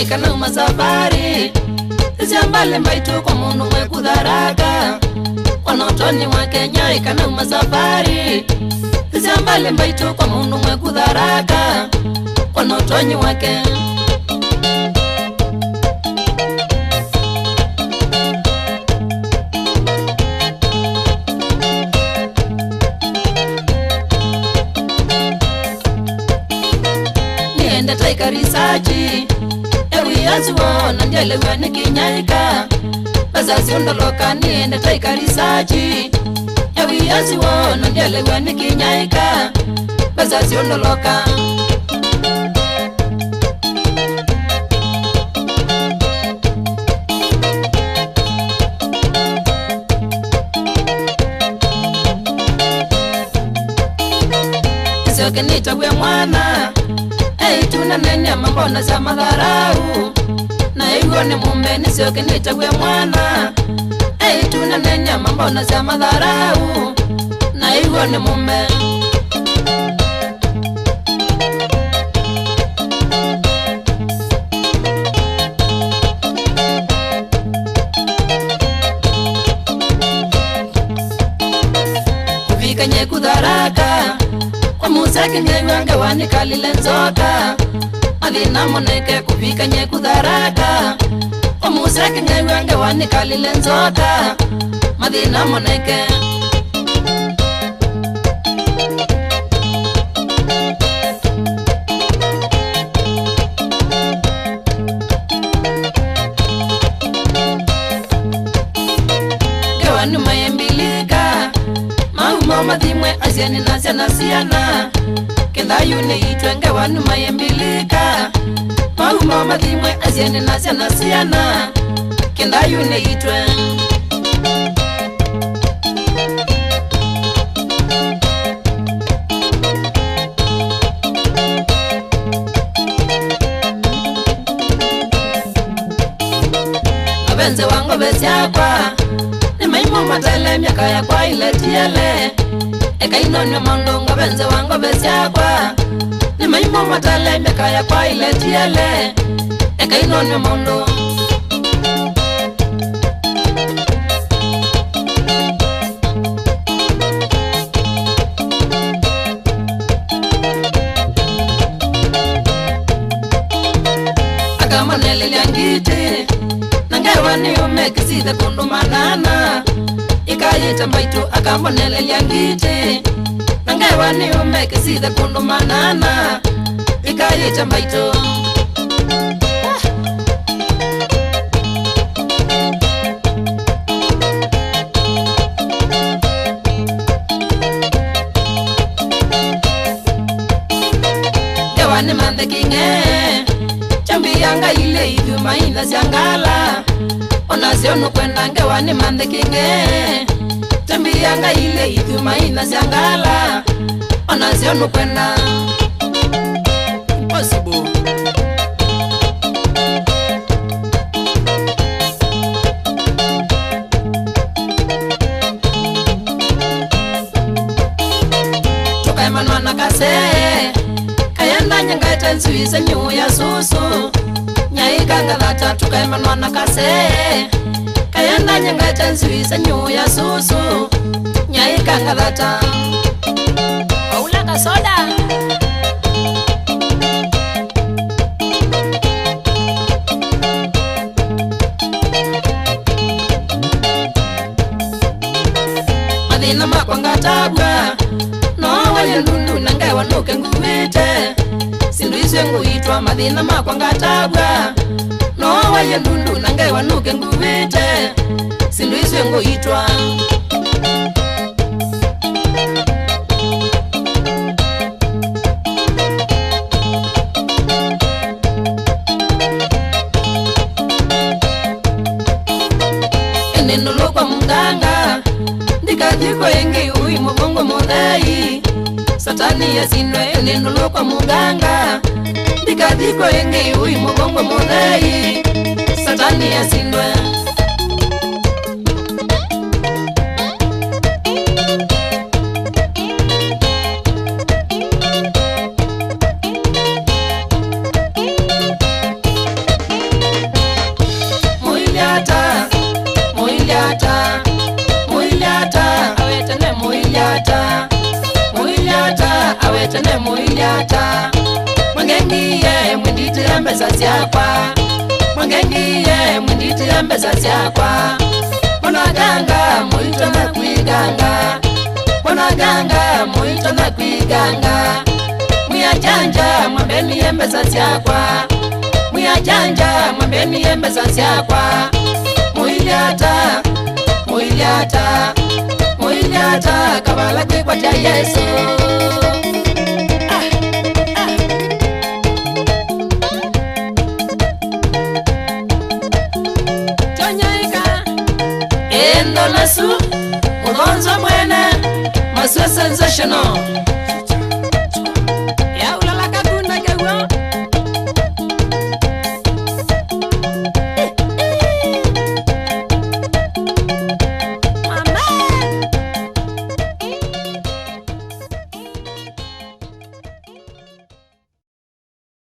kinyaika na masafari Isiambale mbaitu kwa mundu mwe kudharaka Wanotoni wa kinyaika na masafari Isiambale mbaitu kwa mundu mwe kudharaka Wanotoni wake Niende taika risachi Ewi azuo na njelewa nikinyaika Bazazi undoloka niende taika risachi Ewi azuo na njelewa nikinyaika Bazazi undoloka Isioke nitagwe mwana Tuna nenya mambona za madharau Na iwo ni mumbe nisioke nitagwe mwana Tuna nenya mambona za madharau Na iwo ni mumbe Kufika nye kudharaka Kwa musaki nye wani kalile nzoka Madina moneke kufika nye kudharaka Kwa musaki nye wani kalile nzoka Madina moneke Gewani mayembilika Mauma madhimwe aziani nasiana siana Kenda yune itwenge wanu mayembilika Mauma madhimwe aziani nasiana siana Kenda yune itwe Abenze wango besiakwa Nimaimo matele miaka ya kwa ile tiele Eka inonyo mondonga benze wango besiakwa Nimaimo matele miaka ya kwa ile tiele Eka inonyo mondo Agama nelele angite Nangewa ni umekiside kundu manana Ikayita mbaitu akambonele lyangite Nangewa ni umekiside kundu manana Ikayita mbaitu Gewa ni mande kinge Chambi yanga ile hivyo maina siangala Onazionu kwenda ngewa ni mande kinge Chambi yanga ile hivyo maina siangala Onazionu kwenda Impossible Tuka emanwa na kase Kayanda nyangaita nsuisa nyu ya susu Nyaika dhata tuka emanwa na kase Kayanda nyangaita nsuisa nyu ya susu Nyaika dhata Paula soda Madina makwanga tabwa Noa yendundu nangewa nuke nguwite Sindu iswengu itwa madina makwanga tabwa Noa yendundu nangewa nuke nguwite Sindu iswengu itwa Eneno lokwa munganga Ndikajiko yengi ui mubongo modai Satani ya sinwe eneno lokwa munganga Ndikajiko yengi ui mubongo modai Satani ya sinwe tene muilyata mwangengiye mwinditira mbesa zyakwa mwangengiye mwinditira mbesa zyakwa Mwanaganga muito na kwiganga Mwanaganga muito na kwiganga Muyajanja mwambeni yembesa zyakwa Muyajanja mwambeni yembesa zyakwa Muilyata Muilyata Muilyata kabala kwikwa cha Yesu Endo nasu, udonzo mwene, maswe sensational